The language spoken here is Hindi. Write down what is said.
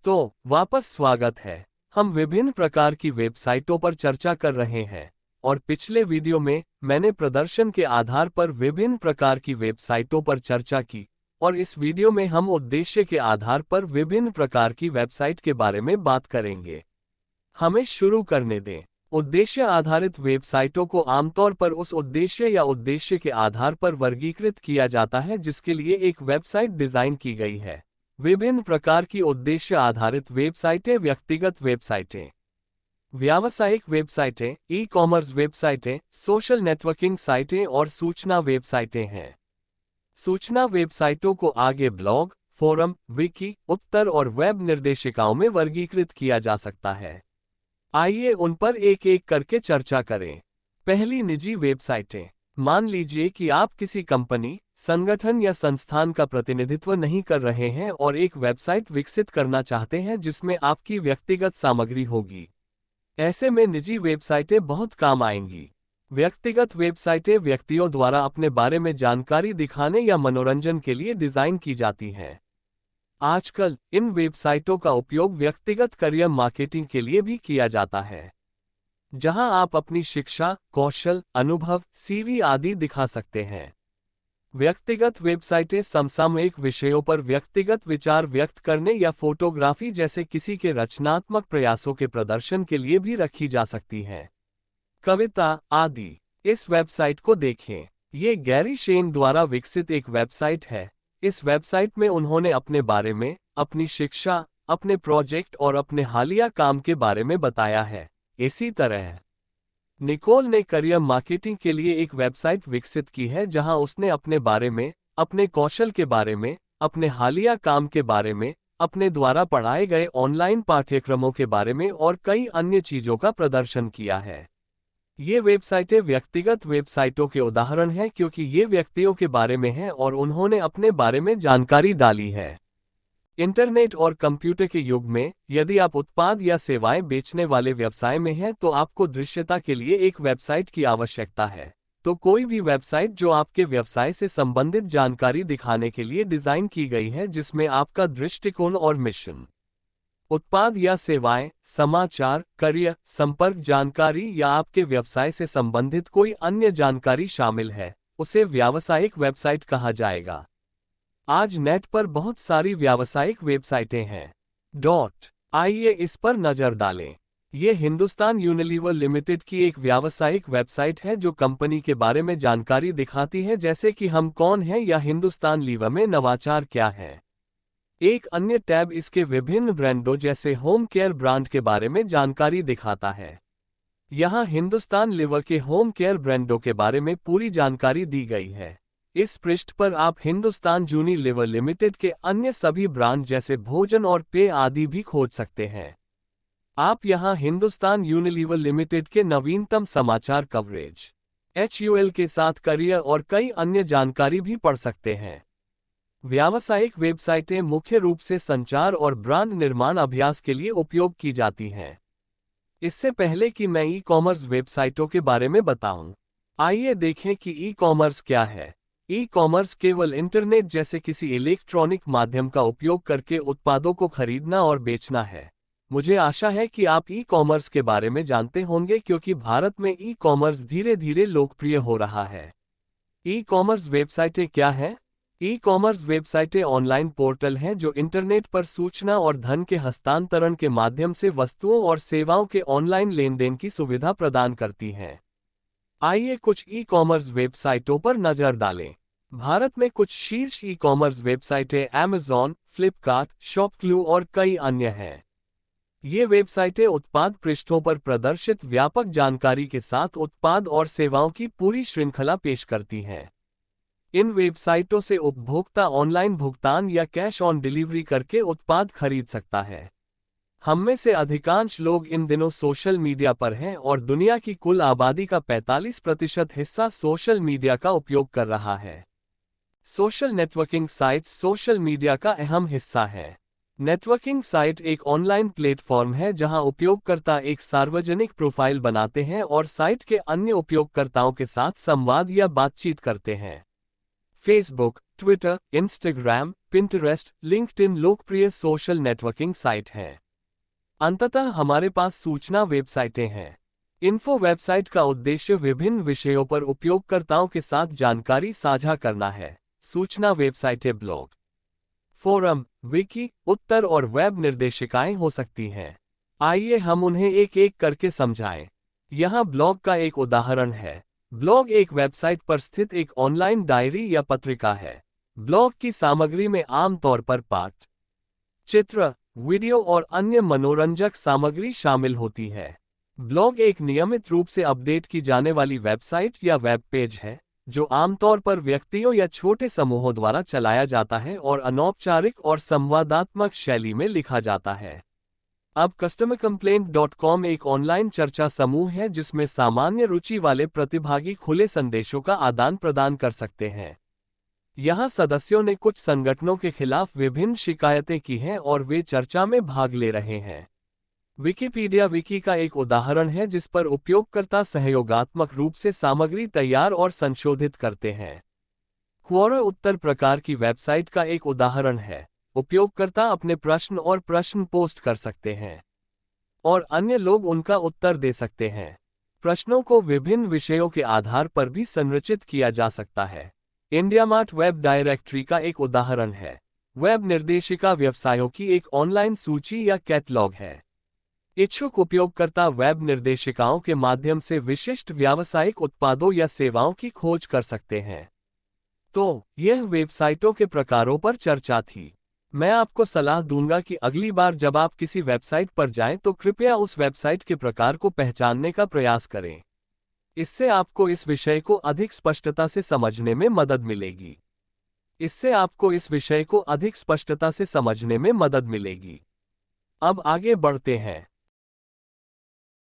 तो वापस स्वागत है। हम विभिन्न प्रकार की वेबसाइटों पर चर्चा कर रहे हैं और पिछले वीडियो में मैंने प्रदर्शन के आधार पर विभिन्न प्रकार की वेबसाइटों पर चर्चा की और इस वीडियो में हम उद्देश्य के आधार पर विभिन्न प्रकार की वेबसाइट के बारे में बात करेंगे। हमें शुरू करने दें। उद्देश्य आधारित वेबसाइटों को आमतौर पर उस उद्देश्य या उद्देश्य के आधार पर वर्गीकृत किया जाता है जिसके लिए एक वेबसाइट डिजाइन की गई है। विभिन्न प्रकार की उद्देश्य आधारित वेबसाइटें व्यक्तिगत वेबसाइटें, व्यावसायिक वेबसाइटें, ई कॉमर्स वेबसाइटें, सोशल नेटवर्किंग साइटें और सूचना वेबसाइटें हैं। सूचना वेबसाइटों को आगे ब्लॉग, फोरम, विकी, उत्तर और वेब निर्देशिकाओं में वर्गीकृत किया जा सकता है। आइए उन पर एक एक करके चर्चा करें। पहली, निजी वेबसाइटें। मान लीजिए कि आप किसी कंपनी, संगठन या संस्थान का प्रतिनिधित्व नहीं कर रहे हैं और एक वेबसाइट विकसित करना चाहते हैं जिसमें आपकी व्यक्तिगत सामग्री होगी। ऐसे में निजी वेबसाइटें बहुत काम आएंगी। व्यक्तिगत वेबसाइटें व्यक्तियों द्वारा अपने बारे में जानकारी दिखाने या मनोरंजन के लिए डिजाइन की जाती हैं। आजकल इन वेबसाइटों का उपयोग व्यक्तिगत करियर मार्केटिंग के लिए भी किया जाता है, जहां आप अपनी शिक्षा, कौशल, अनुभव, सीवी आदि दिखा सकते हैं। व्यक्तिगत वेबसाइटें समसामयिक विषयों पर व्यक्तिगत विचार व्यक्त करने या फोटोग्राफी जैसे किसी के रचनात्मक प्रयासों के प्रदर्शन के लिए भी रखी जा सकती हैं। कविता आदि। इस वेबसाइट को देखें। ये गैरी शेन द्वारा विकसित एक वेबसाइट है। इस वेबसाइट में उन्होंने अपने बारे में, अपनी शिक्षा, अपने प्रोजेक्ट और अपने हालिया काम के बारे में बताया है। इसी तरह निकोल ने करियर मार्केटिंग के लिए एक वेबसाइट विकसित की है जहां उसने अपने बारे में, अपने कौशल के बारे में, अपने हालिया काम के बारे में, अपने द्वारा पढ़ाए गए ऑनलाइन पाठ्यक्रमों के बारे में और कई अन्य चीजों का प्रदर्शन किया है। ये वेबसाइटें व्यक्तिगत वेबसाइटों के उदाहरण हैं क्योंकि ये व्यक्तियों के बारे में हैं और उन्होंने अपने बारे में जानकारी डाली है। इंटरनेट और कंप्यूटर के युग में यदि आप उत्पाद या सेवाएं बेचने वाले व्यवसाय में हैं तो आपको दृश्यता के लिए एक वेबसाइट की आवश्यकता है। तो कोई भी वेबसाइट जो आपके व्यवसाय से संबंधित जानकारी दिखाने के लिए डिजाइन की गई है जिसमें आपका दृष्टिकोण और मिशन, उत्पाद या सेवाएं, समाचार, करियर, संपर्क जानकारी या आपके व्यवसाय से संबंधित कोई अन्य जानकारी शामिल है, उसे व्यावसायिक वेबसाइट कहा जाएगा। आज नेट पर बहुत सारी व्यावसायिक वेबसाइटें हैं। आइए इस पर नजर डालें। ये हिंदुस्तान यूनिलीवर लिमिटेड की एक व्यावसायिक वेबसाइट है जो कंपनी के बारे में जानकारी दिखाती है जैसे कि हम कौन हैं या हिंदुस्तान लीवर में नवाचार क्या है। एक अन्य टैब इसके विभिन्न ब्रांडों जैसे होम केयर ब्रांड के बारे में जानकारी दिखाता है। यहाँ हिंदुस्तान लीवर के होम केयर ब्रांडों के बारे में पूरी जानकारी दी गई है। इस पृष्ठ पर आप हिंदुस्तान यूनिलीवर लिमिटेड के अन्य सभी ब्रांड जैसे भोजन और पेय आदि भी खोज सकते हैं। आप यहाँ हिंदुस्तान यूनिलीवर लिमिटेड के नवीनतम समाचार कवरेज, HUL के साथ करियर और कई अन्य जानकारी भी पढ़ सकते हैं। व्यावसायिक वेबसाइटें मुख्य रूप से संचार और ब्रांड निर्माण अभ्यास के लिए उपयोग की जाती हैं। इससे पहले कि मैं ई कॉमर्स वेबसाइटों के बारे में बताऊं, आइए देखें कि ई कॉमर्स क्या है। ई कॉमर्स केवल इंटरनेट जैसे किसी इलेक्ट्रॉनिक माध्यम का उपयोग करके उत्पादों को खरीदना और बेचना है। मुझे आशा है कि आप ई कॉमर्स के बारे में जानते होंगे क्योंकि भारत में ई कॉमर्स धीरे धीरे लोकप्रिय हो रहा है। ई कॉमर्स वेबसाइटें क्या हैं? ई कॉमर्स वेबसाइटें ऑनलाइन पोर्टल हैं जो इंटरनेट पर सूचना और धन के हस्तांतरण के माध्यम से वस्तुओं और सेवाओं के ऑनलाइन लेनदेन की सुविधा प्रदान करती हैं। आइए कुछ ई कॉमर्स वेबसाइटों पर नजर डालें। भारत में कुछ शीर्ष ई कॉमर्स वेबसाइटें Amazon, फ्लिपकार्ट, शॉपक्लू और कई अन्य हैं। ये वेबसाइटें उत्पाद पृष्ठों पर प्रदर्शित व्यापक जानकारी के साथ उत्पाद और सेवाओं की पूरी श्रृंखला पेश करती हैं। इन वेबसाइटों से उपभोक्ता ऑनलाइन भुगतान या कैश ऑन डिलीवरी करके उत्पाद खरीद सकता है। हम में से अधिकांश लोग इन दिनों सोशल मीडिया पर हैं और दुनिया की कुल आबादी का 45% हिस्सा सोशल मीडिया का उपयोग कर रहा है। Social networking sites social media का अहम हिस्सा है। नेटवर्किंग साइट एक ऑनलाइन प्लेटफॉर्म है जहां उपयोगकर्ता एक सार्वजनिक प्रोफाइल बनाते हैं और साइट के अन्य उपयोगकर्ताओं के साथ संवाद या बातचीत करते हैं। Facebook, Twitter, Instagram, Pinterest, LinkedIn लोकप्रिय सोशल नेटवर्किंग साइट हैं। अंततः हमारे पास सूचना वेबसाइटें हैं। इन्फो वेबसाइट का उद्देश्य विभिन्न विषयों पर उपयोगकर्ताओं के साथ जानकारी साझा करना है। सूचना वेबसाइटें ब्लॉग, फोरम, विकी, उत्तर और वेब निर्देशिकाएं हो सकती हैं। आइए हम उन्हें एक एक करके समझाएं। यहाँ ब्लॉग का एक उदाहरण है। ब्लॉग एक वेबसाइट पर स्थित एक ऑनलाइन डायरी या पत्रिका है। ब्लॉग की सामग्री में आमतौर पर पाठ, चित्र, वीडियो और अन्य मनोरंजक सामग्री शामिल होती है। ब्लॉग एक नियमित रूप से अपडेट की जाने वाली वेबसाइट या वेब पेज है, जो आमतौर पर व्यक्तियों या छोटे समूहों द्वारा चलाया जाता है और अनौपचारिक और संवादात्मक शैली में लिखा जाता है। अब customercomplaint.com एक ऑनलाइन चर्चा समूह है जिसमें सामान्य रुचि वाले प्रतिभागी खुले संदेशों का आदान प्रदान कर सकते हैं। यहाँ सदस्यों ने कुछ संगठनों के खिलाफ विभिन्न शिकायतें की हैं और वे चर्चा में भाग ले रहे हैं। विकिपीडिया विकी का एक उदाहरण है जिस पर उपयोगकर्ता सहयोगात्मक रूप से सामग्री तैयार और संशोधित करते हैं। क्वोरा उत्तर प्रकार की वेबसाइट का एक उदाहरण है। उपयोगकर्ता अपने प्रश्न और प्रश्न पोस्ट कर सकते हैं और अन्य लोग उनका उत्तर दे सकते हैं। प्रश्नों को विभिन्न विषयों के आधार पर भी संरचित किया जा सकता है। इंडियामार्ट वेब डायरेक्टरी का एक उदाहरण है। वेब निर्देशिका व्यवसायों की एक ऑनलाइन सूची या कैटलॉग है। इच्छुक उपयोगकर्ता वेब निर्देशिकाओं के माध्यम से विशिष्ट व्यावसायिक उत्पादों या सेवाओं की खोज कर सकते हैं। तो यह वेबसाइटों के प्रकारों पर चर्चा थी। मैं आपको सलाह दूंगा कि अगली बार जब आप किसी वेबसाइट पर जाएं तो कृपया उस वेबसाइट के प्रकार को पहचानने का प्रयास करें। इससे आपको इस विषय को अधिक स्पष्टता से समझने में मदद मिलेगी। अब आगे बढ़ते हैं।